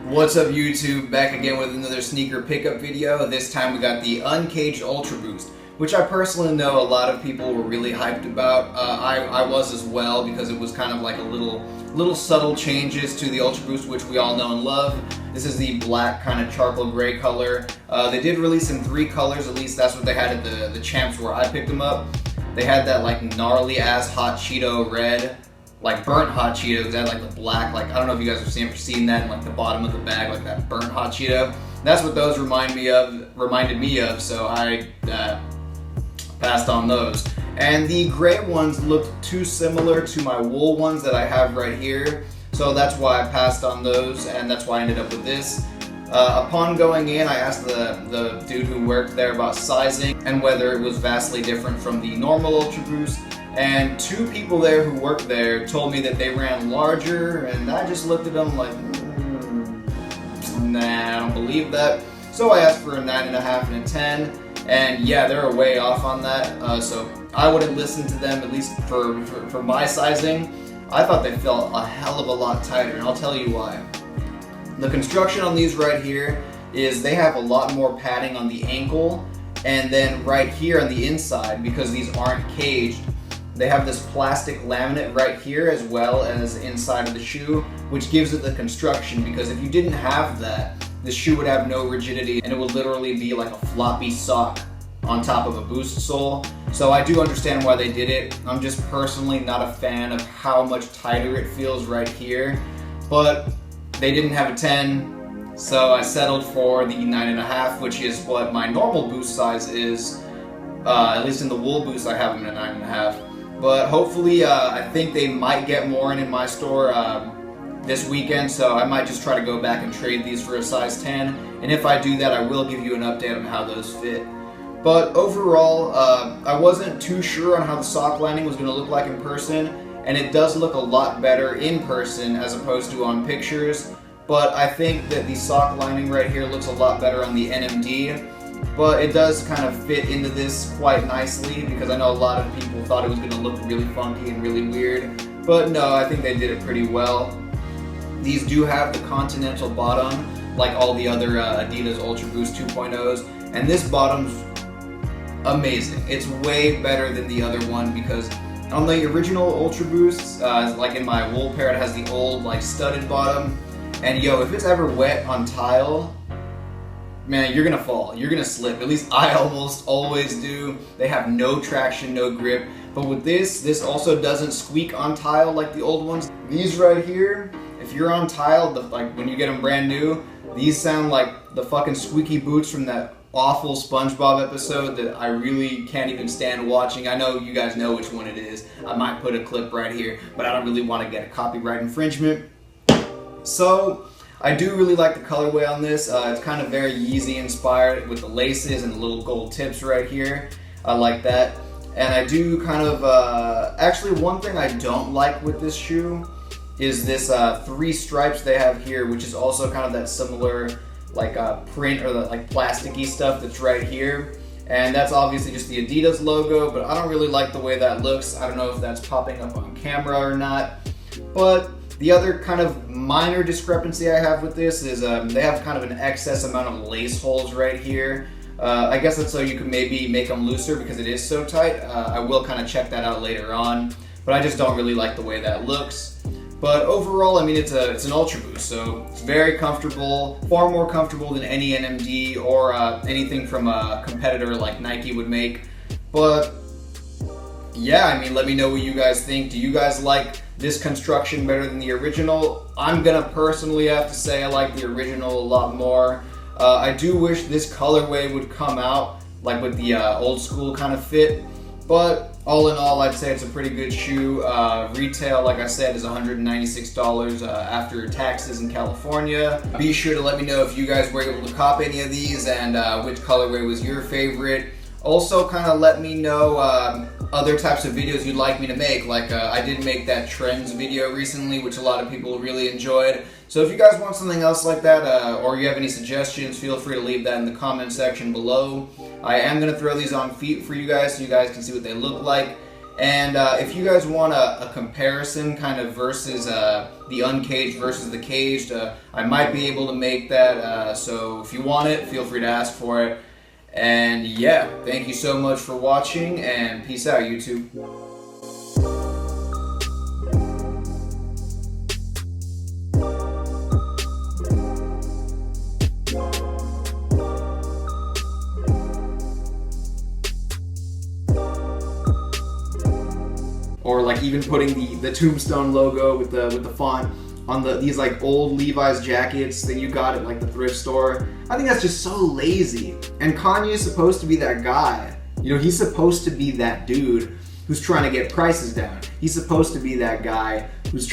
What's up YouTube, back again with another sneaker pickup video. This time we got the Uncaged Ultra Boost, which I personally know a lot of people were really hyped about. I was as well, because it was kind of like a little subtle changes to the Ultra Boost, which we all know and love. This is the black kind of charcoal gray color. They did release in 3 colors, at least that's what they had at the Champs where I picked them up. They had that like gnarly ass hot Cheeto red, like burnt hot Cheetos. They had like the black, like I don't know if you guys have seen that in like the bottom of the bag, like that burnt hot Cheeto. That's what those reminded me of. So I passed on those. And the gray ones looked too similar to my wool ones that I have right here. So that's why I passed on those, and that's why I ended up with this. Upon going in, I asked the dude who worked there about sizing and whether it was vastly different from the normal Ultra Boost. And 2 people there who worked there told me that they ran larger, and I just looked at them like, nah, I don't believe that. So I asked for a 9.5 and a 10, and yeah, they're way off on that. So I wouldn't listen to them, at least for my sizing. I thought they felt a hell of a lot tighter, and I'll tell you why. The construction on these right here is they have a lot more padding on the ankle, and then right here on the inside, because these aren't caged, they have this plastic laminate right here as well as inside of the shoe, which gives it the construction, because if you didn't have that, the shoe would have no rigidity and it would literally be like a floppy sock on top of a Boost sole. So I do understand why they did it. I'm just personally not a fan of how much tighter it feels right here, but they didn't have a 10, so I settled for the 9.5, which is what my normal Boost size is. At least in the wool Boost I have them at 9.5. But hopefully, I think they might get more in my store this weekend, so I might just try to go back and trade these for a size 10. And if I do that, I will give you an update on how those fit. But overall, I wasn't too sure on how the sock lining was going to look like in person, and it does look a lot better in person as opposed to on pictures. But I think that the sock lining right here looks a lot better on the NMD. But it does kind of fit into this quite nicely, because I know a lot of people thought it was going to look really funky and really weird. But no, I think they did it pretty well. These do have the continental bottom, like all the other Adidas Ultra Boost 2.0s. And this bottom's amazing. It's way better than the other one, because on the original Ultra Boosts, like in my wool pair, it has the old like studded bottom. And yo, if it's ever wet on tile, man, you're gonna fall, you're gonna slip. At least I almost always do. They have no traction, no grip. But with this also doesn't squeak on tile like the old ones. These right here, if you're on tile, like when you get them brand new, these sound like the fucking squeaky boots from that awful SpongeBob episode that I really can't even stand watching. I know you guys know which one it is. I might put a clip right here, but I don't really want to get a copyright infringement. So I do really like the colorway on this. It's kind of very Yeezy inspired with the laces and the little gold tips right here. I like that. And I do kind of, actually one thing I don't like with this shoe is this 3 stripes they have here, which is also kind of that similar like print or the like plasticky stuff that's right here. And that's obviously just the Adidas logo, but I don't really like the way that looks. I don't know if that's popping up on camera or not. But the other kind of minor discrepancy I have with this is they have kind of an excess amount of lace holes right here. I guess that's so you can maybe make them looser because it is so tight. I will kind of check that out later on, but I just don't really like the way that looks. But overall, I mean, it's an Ultra Boost, so it's very comfortable, far more comfortable than any NMD or anything from a competitor like Nike would make. But yeah, I mean, let me know what you guys think. Do you guys like this construction better than the original? I'm gonna personally have to say I like the original a lot more. I do wish this colorway would come out like with the old school kind of fit, but all in all, I'd say it's a pretty good shoe. Retail, like I said, is $196 after taxes in California. Be sure to let me know if you guys were able to cop any of these and which colorway was your favorite. Also, kind of let me know other types of videos you'd like me to make. Like I did make that trends video recently, which a lot of people really enjoyed. So if you guys want something else like that, or you have any suggestions, feel free to leave that in the comment section below. I am going to throw these on feet for you guys so you guys can see what they look like. And if you guys want a comparison kind of versus the Uncaged versus the Caged, I might be able to make that. So if you want it, feel free to ask for it. And yeah, thank you so much for watching, and peace out, YouTube. Or like even putting the Tombstone logo with the font on these like old Levi's jackets that you got at like the thrift store. I think that's just so lazy. And Kanye is supposed to be that guy. You know, he's supposed to be that dude who's trying to get prices down. He's supposed to be that guy